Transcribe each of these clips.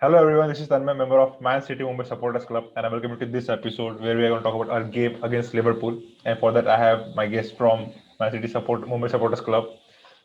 Hello everyone, this is Tanmay, member of Man City Mumbai Supporters Club, and I welcome you to this episode where we are going to talk about our game against Liverpool. And for that, I have my guest from Man City Mumbai Supporters Club.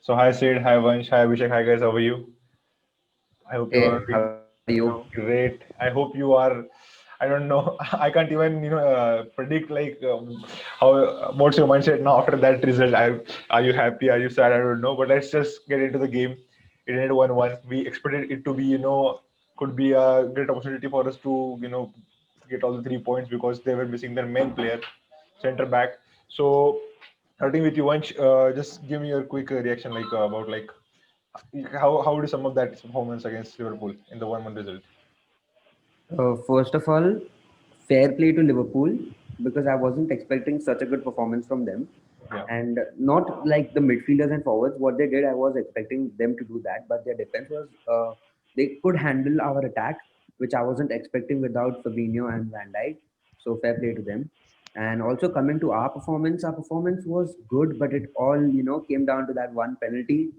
So hi Sid, hi Vansh, hi Abhishek, hi guys, how are you? I hope you are Hey, doing how are you? great. I hope you are. I don't know. I can't even predict like how what's your mindset now after that result. Are you happy? Are you sad? I don't know. But let's just get into the game. It ended 1-1. We expected it to be could be a great opportunity for us to get all the 3 points because they were missing their main player, center back. So starting with you, Vansh, just give me your quick reaction about like how would you sum up that performance against Liverpool in the 1-1 result? First of all, fair play to Liverpool because I wasn't expecting such a good performance from them. Yeah, And not like the midfielders and forwards. What they did, I was expecting them to do that, but their defense was, they could handle our attack, which I wasn't expecting without Fabinho and Van Dijk. So fair play to them. And also coming to our performance was good, but it all, came down to that one penalty.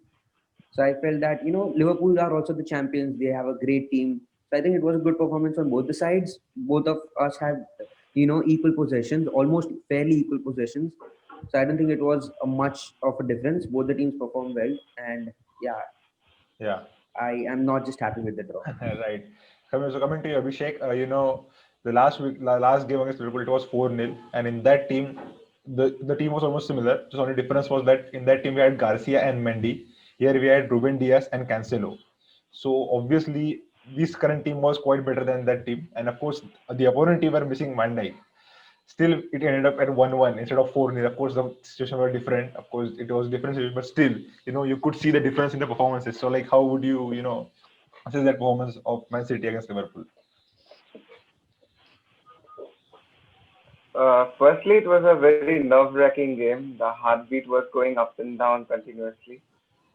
So I felt that, Liverpool are also the champions. They have a great team. So I think it was a good performance on both the sides. Both of us had, equal possessions, almost fairly equal possessions. So I don't think it was a much of a difference. Both the teams performed well. And yeah, yeah, I am not just happy with the draw. right. Coming to you, Abhishek, the last game against Liverpool, it was 4-0, and in that team, the team was almost similar. The only difference was that in that team we had Garcia and Mendy. Here we had Ruben Diaz and Cancelo. So obviously, this current team was quite better than that team, and of course, the opponent team were missing Van Dijk. Still, it ended up at 1-1 instead of 4-0. Of course, the situation were different. Of course, it was different, but still, you could see the difference in the performances. So, like, how would you assess that performance of Man City against Liverpool? Firstly, it was a very nerve-wracking game. The heartbeat was going up and down continuously.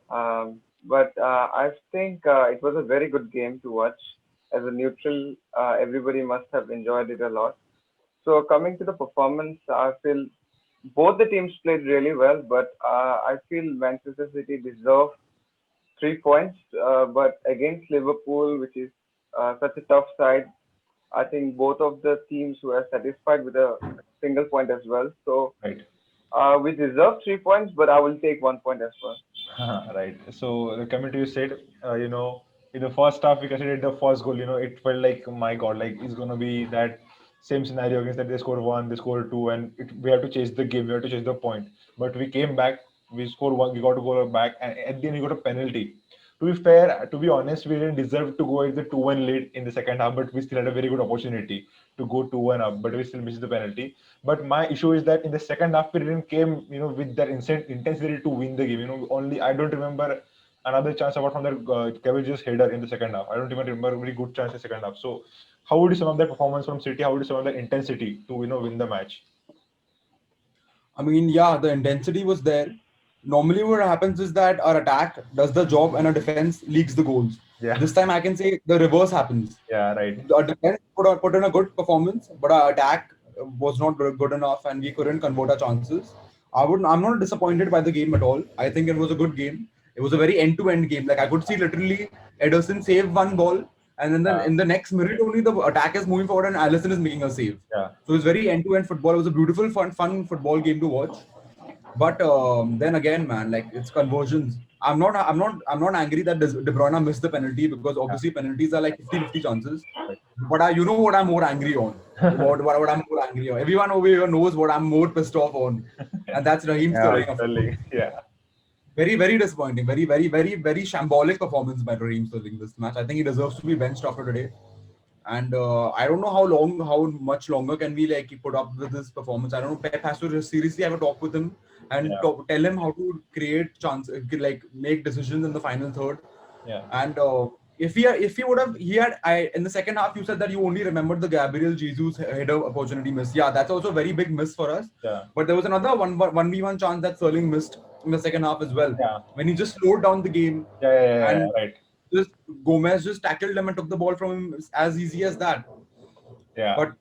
But I think it was a very good game to watch. As a neutral, everybody must have enjoyed it a lot. So coming to the performance, I feel both the teams played really well, but I feel Manchester City deserved 3 points. But against Liverpool, which is such a tough side, I think both of the teams were satisfied with a single point as well. So Right. we deserve 3 points, but I will take 1 point as well. Right. So the commentary said, in the first half, we considered the first goal. It felt like, my God, like it's gonna be that same scenario against that they score one, they score two, and we have to chase the game, we have to chase the point. But we came back, we scored one, we got to go back, and at the end we got a penalty. To be fair, to be honest, we didn't deserve to go with the 2-1 lead in the second half, but we still had a very good opportunity to go 2-1 up, but we still missed the penalty. But my issue is that in the second half, we didn't came, with that instant intensity to win the game. Only I don't remember another chance apart from that Cabbage's header in the second half. I don't even remember a very good chance in the second half. So, how would you sum up that performance from City? How would you sum up that intensity to win the match? I mean, yeah, the intensity was there. Normally, what happens is that our attack does the job and our defense leaks the goals. Yeah, This time, I can say the reverse happens. yeah, right. Our defense put in a good performance, but our attack was not good enough, and we couldn't convert our chances. I'm not disappointed by the game at all. I think it was a good game. It was a very end-to-end game. Like I could see literally Ederson save one ball, and then Yeah, in the next minute only the attack is moving forward and Allison is making a save. yeah, So it's very end-to-end football. It was a beautiful, fun football game to watch. But then again, man, like it's conversions. I'm not angry that De Bruyne missed the penalty because yeah. obviously penalties are like 50-50 chances. Right. But you know what I'm more angry on? What I'm more angry on? Everyone over here knows what I'm more pissed off on, and that's Raheem Yeah. Sterling, Right, of course. Sterling. Yeah, Very, very disappointing. Very shambolic performance by Raheem Sterling this match. I think he deserves to be benched after today. And I don't know how much longer can we like put up with this performance. I don't know. Pep has to just seriously have a talk with him and yeah, tell him how to create chance, like make decisions in the final third. yeah, And if he would have he had I in the second half you said that you only remembered the Gabriel Jesus header opportunity miss. Yeah, that's also a very big miss for us. yeah, But there was another 1v1 chance that Sterling missed in the second half as well yeah, when he just slowed down the game yeah, yeah, yeah, yeah, and right. just Gomez just tackled him and took the ball from him as easy as that. Yeah, But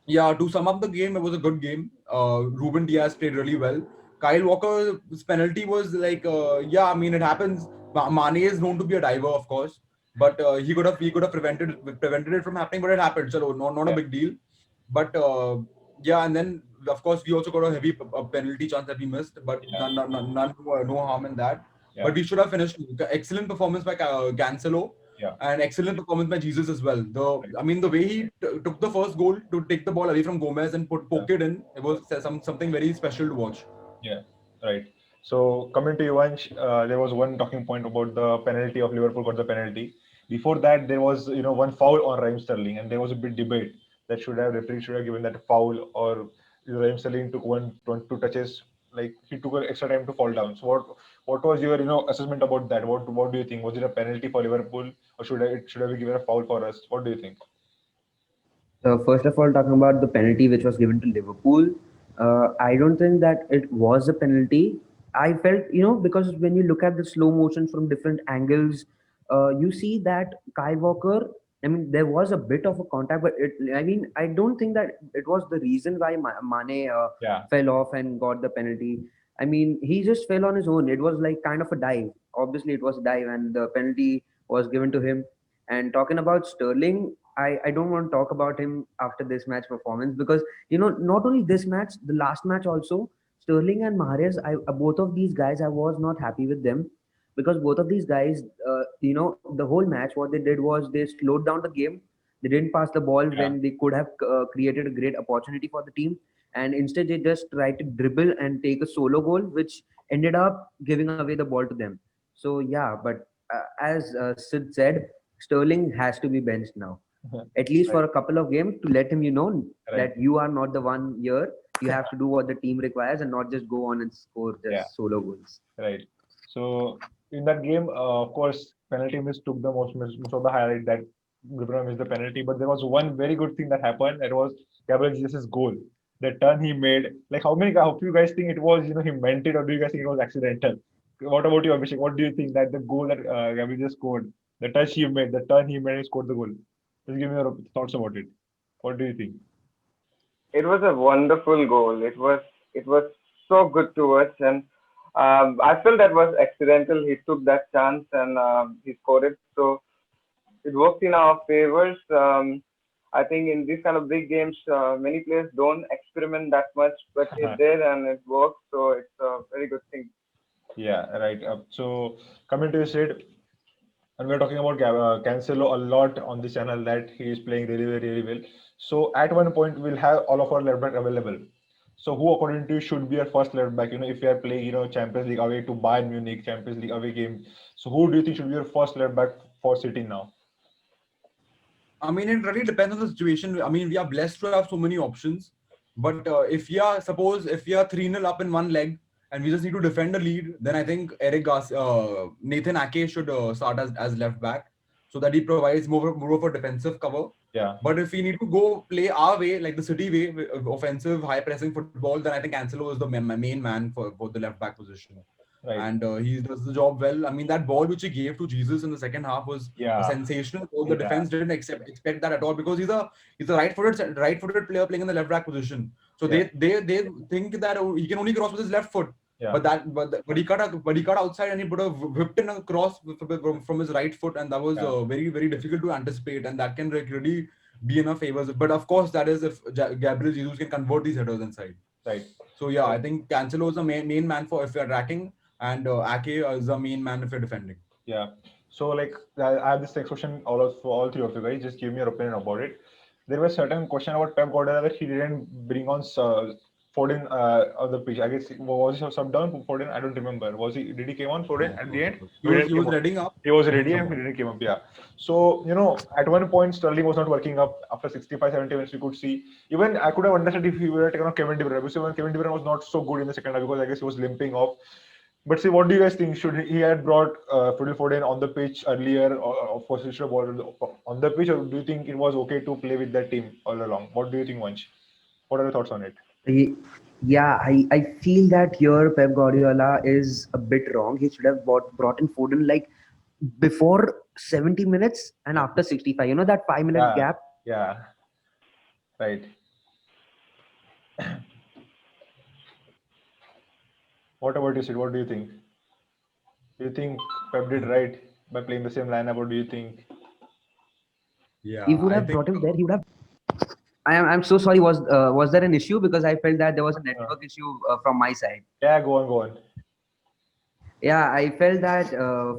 yeah, to sum up the game, it was a good game. Ruben Diaz played really well. Kyle Walker's penalty was like, yeah, I mean, it happens. Mane is known to be a diver, of course. but he could have prevented it from happening, but it happened. So not a Yeah, big deal. But yeah, and then of course we also got a heavy penalty chance that we missed, but yeah, none no harm in that. yeah, But we should have finished. Excellent performance by Cancelo, yeah. and excellent performance by Jesus as well. Right. I mean, the way he took the first goal to take the ball away from Gomez and Yeah. poke it in, it was something very special to watch. Yeah, right. So coming to Yuvansh, there was one talking point about the penalty of Liverpool got the penalty. Before that, there was one foul on Raheem Sterling, and there was a big debate that should have referee should have given that a foul or Raheem Sterling took two touches, like he took an extra time to fall down. So what was your assessment about that? What do you think? Was it a penalty for Liverpool, or it should have been given a foul for us? What do you think? So first of all, talking about the penalty which was given to Liverpool, I don't think that it was a penalty. I felt, because when you look at the slow motion from different angles, you see that Kai Walker. I mean, there was a bit of a contact, but I mean, I don't think that it was the reason why Mane Yeah, fell off and got the penalty. I mean, he just fell on his own. It was like kind of a dive. Obviously, it was a dive, and the penalty was given to him. And talking about Sterling, I don't want to talk about him after this match performance because not only this match, the last match also, Sterling and Mahrez, both of these guys, I was not happy with them because both of these guys, the whole match, what they did was they slowed down the game. They didn't pass the ball yeah, when they could have created a great opportunity for the team, and instead they just tried to dribble and take a solo goal, which ended up giving away the ball to them. So yeah, but as Sid said, Sterling has to be benched now, at least right, for a couple of games, to let him right. that you are not the one here. You have to do what the team requires and not just go on and score Yeah. just solo goals. Right. So in that game, of course, penalty miss took the most of the highlight that Liverpool missed the penalty. But there was one very good thing that happened. It was Gabriel Jesus' goal. The turn he made. Like how few guys think it was he meant it, or do you guys think it was accidental? What about you, Abhishek? What do you think that the goal that Gabriel just scored, the touch he made, the turn he made, he scored the goal? Just give me your thoughts about it. What do you think? It was a wonderful goal. It was so good to watch, and I felt that was accidental. He took that chance and he scored it. So it worked in our favors. I think in these kind of big games, many players don't experiment that much, but he did, and it worked. So it's a very good thing. Yeah, right. So coming to you, Sid, and we're talking about Cancelo a lot on this channel that he is playing really, really, really well. So at one point we'll have all of our left back available. So who according to you should be our first left back? If we are playing, Champions League away to Bayern Munich, Champions League away game. So who do you think should be your first left back for City now? I mean, it really depends on the situation. I mean, we are blessed to have so many options. But if we are 3-0 up in one leg and we just need to defend the lead, then I think Nathan Ake should start as left back so that he provides more of a defensive cover. Yeah, But if we need to go play our way, like the City way, offensive, high pressing football, then I think Cancelo is the main man for the left back position. right. And he does the job well. I mean, that ball which he gave to Jesus in the second half was a Yeah, sensational goal. The yeah, defense didn't expect that at all because he's a right-footed player playing in the left back position. So yeah, they think that he can only cross with his left foot. yeah, But he cut outside and he put a whipped in a cross from his right foot, and that was yeah, very very difficult to anticipate, and that can like really be in our favors. But of course, that is if Gabriel Jesus can convert these headers inside. right, So yeah, I right. think Cancelo is the main man for if you're attacking, and Ake is the main man if you're defending. Yeah. So like I have this next question for all three of you guys. Just give me your opinion about it. There was certain question about Pep Guardiola that he didn't bring on Foden on the pitch. I guess was he subbed down for Foden? I don't remember. Was he? Did he came on Foden Yeah, at he the was end? supposed He He was didn't he came was up. reading up. He was He ready didn't and come he on. didn't came up. Yeah. So at one point Sterling was not working up. After 65, 70 minutes, we could see. Even I could have understood if he were taken off Kevin De Bruyne. Because when Kevin De Bruyne was not so good in the second half because I guess he was limping off. But see, what do you guys think? Should he had brought Phil Foden on the pitch earlier, or of course he should have brought on the pitch, or do you think it was okay to play with that team all along? What do you think, Vansh? What are your thoughts on it? Yeah, I feel that here Pep Guardiola is a bit wrong. He should have brought in Foden like before 70 minutes and Yeah, after 65. That 5 minute yeah, gap. yeah, right. What about you, Sid? What do you think? Do you think Pep did right? by playing the same lineup, or do you think? Yeah, If would I have think brought him there, he would have. I'm so sorry. Was there an issue? Because I felt that there was a Uh, network issue from my side. yeah, go on, go on. Yeah, I felt that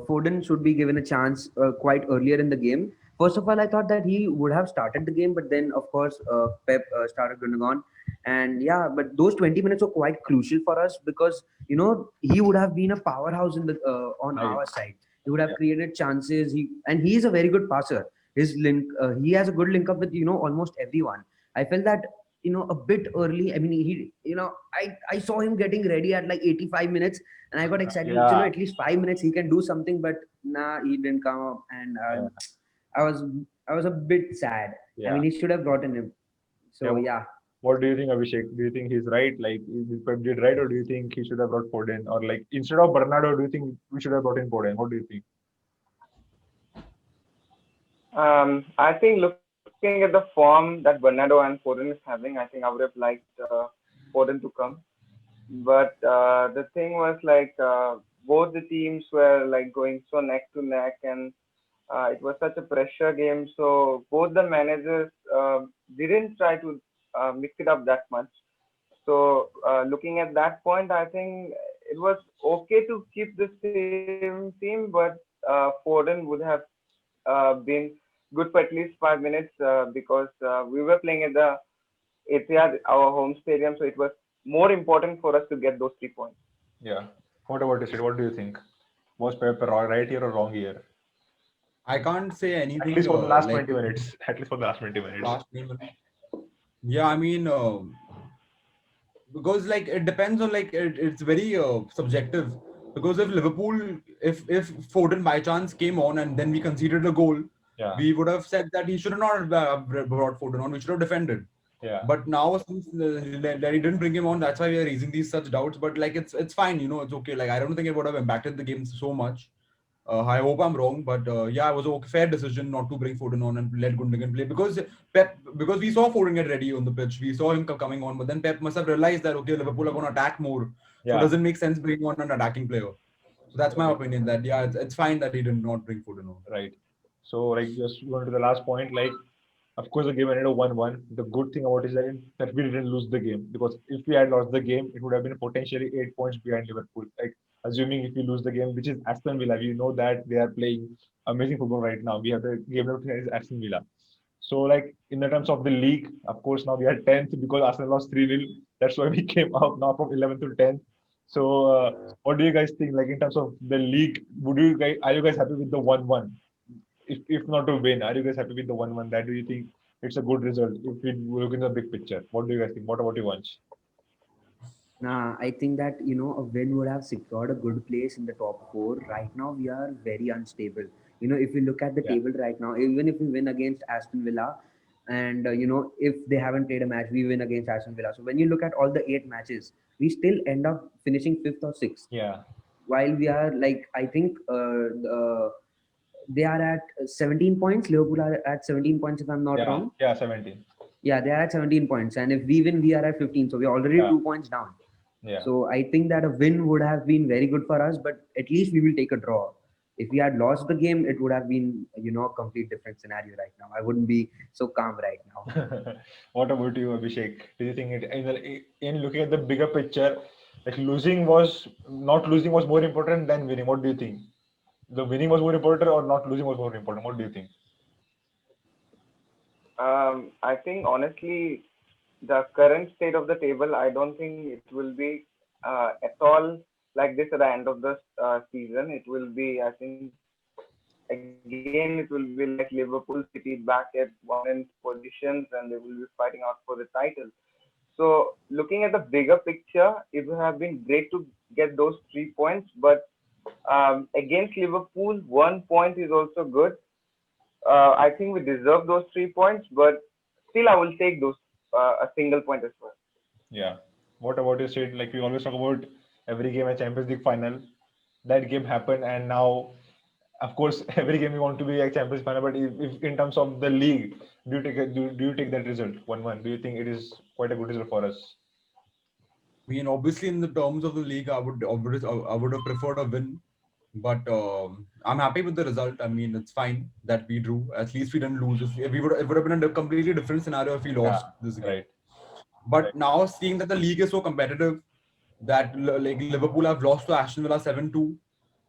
Foden should be given a chance quite earlier in the game. First of all, I thought that he would have started the game, but then, of course, Pep started Gundogan. And yeah, but those 20 minutes were quite crucial for us because, he would have been a powerhouse on Right. our side. He would have Yeah. created chances. And he is a very good passer. He has a good link up with, almost everyone. I felt that, a bit early. I mean, I saw him getting ready at like 85 minutes and I got excited. Yeah. At least 5 minutes he can do something, but nah, he didn't come up, and Yeah. I was I was a bit sad. I Yeah. mean, he should have gotten him. Yeah. So yeah, What do you think, Abhishek? Do you think he's right? Like, Pep did right, or do you think he should have brought Foden? Or like instead of Bernardo, do you think we should have brought in Foden? What do you think? I think looking at the form that Bernardo and Foden is having, I think I would have liked Foden to come. But the thing was like both the teams were like going so neck to neck, and it was such a pressure game. So both the managers didn't try to mix it up that much. So looking at that point, I think it was okay to keep the same team, but Foden would have been good for at least 5 minutes because we were playing at the Etihad, our home stadium, so it was more important for us to get those 3 points. Yeah. What about this? What do you think? Was Pep right here or wrong here? I can't say At anything least for the last like 20 minutes. At least for the last 20 minutes. last minute. Yeah, I mean, because like it depends on like it's very subjective. Because if Foden by chance came on and then we conceded a goal, Yeah. we would have said that he should not have brought Foden on. We should have defended. Yeah. But now since that he didn't bring him on, that's why we are raising these such doubts. But like it's fine, it's okay. Like I don't think it would have impacted the game so much. I hope I'm wrong, but yeah, it was a fair decision not to bring Foden on and let Gundogan play because we saw Foden get ready on the pitch, we saw him coming on, but then Pep must have realized that okay, Liverpool are going to attack more, so it Yeah. doesn't make sense bringing on an attacking player. So that's my Right. opinion. That yeah, it's fine that he did not bring Foden on. Right. So, like, just going to the last point, like, of course, the game ended 1-1. The good thing about it is that we didn't lose the game, because if we had lost the game, it would have been potentially 8 points behind Liverpool. Like, assuming if we lose the game, which is Aston Villa, we know that they are playing amazing football right now. We have the game left is Aston Villa. So, like, in the terms of the league, of course, now we are 10th because Arsenal lost 3-0. That's why we came out now from 11th to 10th. So, what do you guys think? Like, in terms of the league, are you guys happy with the 1-1? If not to win, are you guys happy with the 1-1? That do you think it's a good result if we look in the big picture? What do you guys think? What about you, Vansh? nah, I think that a win would have secured a good place in the top four. Right now, we are very unstable. If you look at the Yeah, table right now, even if we win against Aston Villa, and if they haven't played a match, we win against Aston Villa. So when you look at all the 8 matches, we still end up finishing fifth or sixth. yeah, While we are like, I think they are at 17 points. Liverpool are at 17 points, if I'm not yeah, wrong. yeah. 17. Yeah, they are at 17 points, and if we win, we are at 15. So we're already Yeah, 2 points down. yeah. So I think that a win would have been very good for us, but at least we will take a draw. If we had lost the game, it would have been, a complete different scenario right now. I wouldn't be so calm right now. What about you, Abhishek? Do you think in looking at the bigger picture, like not losing was more important than winning? What do you think? The winning was more important or not losing was more important? What do you think? I think honestly, the current state of the table, I don't think it will be at all like this at the end of the season. It will be, I think, again, it will be like Liverpool City back at one end positions and they will be fighting out for the title. So, looking at the bigger picture, it would have been great to get those 3 points, but against Liverpool, 1 point is also good. I think we deserve those 3 points, but still, I will take those a single point as well. Yeah. What about you, Sid? Like we always talk about every game a Champions League final. That game happened, and now, of course, every game we want to be a Champions final. But if in terms of the league, do you take that result 1-1? Do you think it is quite a good result for us? I mean, obviously, in the terms of the league, I would have preferred a win. But I'm happy with the result. I mean, it's fine that we drew. At least we didn't lose. If we would, it would have been a completely different scenario if we Yeah. lost this game. Right. Right. But now seeing that the league is so competitive, that like Liverpool have lost to Aston Villa 7-2.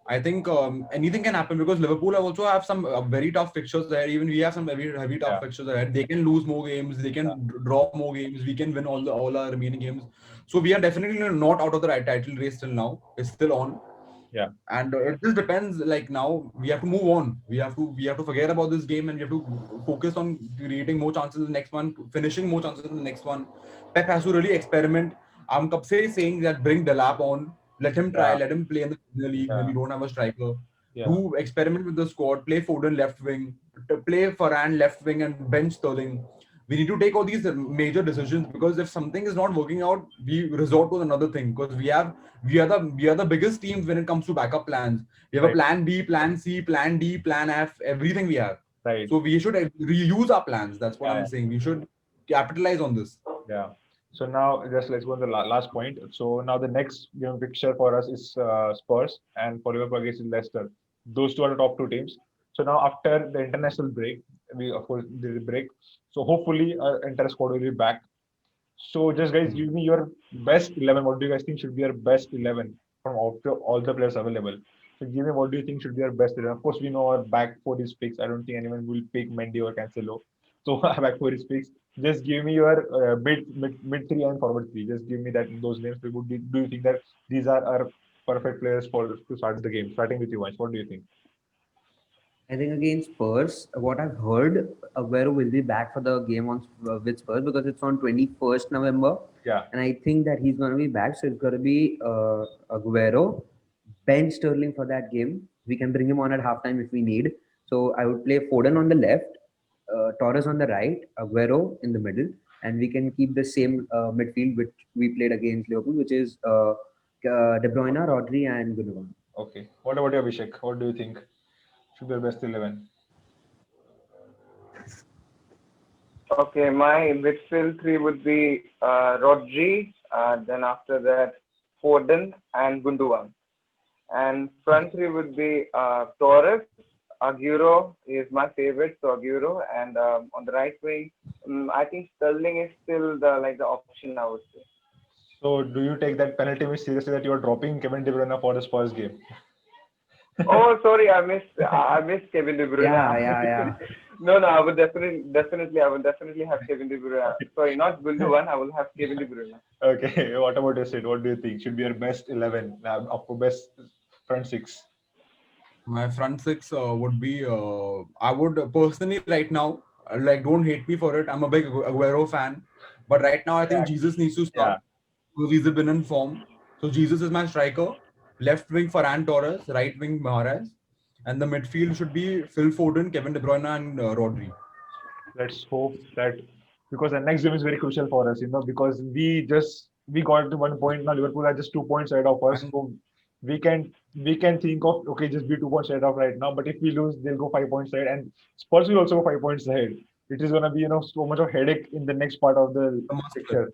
I think anything can happen because Liverpool also have some very tough fixtures there. Even we have some very heavy tough Yeah. fixtures ahead. They can lose more games. They Yeah. can draw more games. We can win all our remaining games. So we are definitely not out of the right title race till now. It's still on, Yeah. and it just depends. Like now we have to move on. We have to forget about this game, and we have to focus on creating more chances in the next one, finishing more chances in the next one. Pep has to really experiment. I'm kab se saying that bring Delap on, let him try, Yeah. let him play in the Premier League when Yeah. we don't have a striker. Yeah. Do experiment with the squad, play Foden left wing, play Varane left wing, and bench Sterling. We need to take all these major decisions because if something is not working out, we resort to another thing because we are the biggest teams when it comes to backup plans. We have a Right. plan B, plan C, plan D, plan F, everything we have. Right. So we should reuse our plans. That's what Yeah. I'm saying. We should capitalize on this. Yeah. So now just let's go on the last point. So now the next picture for us is Spurs and for Liverpool against Leicester. Those two are the top two teams. So now after the international break, we of course did the break. So hopefully our entire squad will be back. So just guys, give me your best 11. What do you guys think should be your best 11 from all the players available? So give me what do you think should be your best 11? Of course, we know our back four is fixed. I don't think anyone will pick Mendy or Cancelo. So back four is fixed. Just give me your mid three and forward three. Just give me that those names. Do you think that these are our perfect players for to start the game? Starting with you, Vansh. What do you think? I think against Spurs, what I've heard, Aguero will be back for the game on with Spurs because it's on 21st November, Yeah, and I think that he's going to be back. So it's going to be Aguero, Ben Sterling for that game. We can bring him on at halftime if we need. So I would play Foden on the left, Torres on the right, Aguero in the middle, and we can keep the same midfield which we played against Liverpool, which is De Bruyne, Rodri, and Gundogan. okay. What about you, Abhishek? What do you think should be your best 11? Okay, my midfield three would be Rodri, then after that Foden and Gundogan. And front three would be Torres. Aguero is my favorite, so Aguero. And on the right wing, I think Sterling is still the option I would say. So do you take that penalty miss seriously that you are dropping Kevin De Bruyne for the Spurs game? Oh, sorry, I missed Kevin De Bruyne. Yeah, yeah, yeah. No, I would definitely have Kevin De Bruyne. Sorry, not Gundogan. I will have Kevin De Bruyne. Okay, what about your Sid? What do you think should be your best 11, up to best front six? My front six would be I would personally right now like don't hate me for it. I'm a big Aguero fan, but right now I think Yeah, Jesus needs to start yeah. because he's been in form. So Jesus is my striker. Left wing Ferran Torres, right wing Mahrez, and the midfield should be Phil Foden, Kevin De Bruyne, and Rodri. Let's hope that because the next game is very crucial for us, because we got to 1 point now. Liverpool are just 2 points ahead of us, And so we can think of okay, just be 2 points ahead of right now. But if we lose, they'll go 5 points ahead, and Spurs will also go 5 points ahead. It is gonna be so much of headache in the next part of the the must win. picture.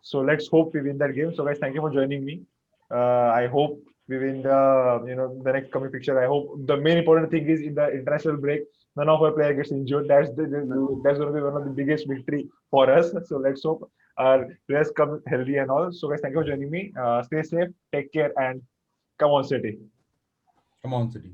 So let's hope we win that game. So guys, thank you for joining me. I hope we win the next coming picture. I hope the main important thing is in the international break, none of our player gets injured. That's going to be one of the biggest victory for us. So let's hope our players come healthy and all. So guys, thank you for joining me. Stay safe, take care, and come on, City. Come on, City.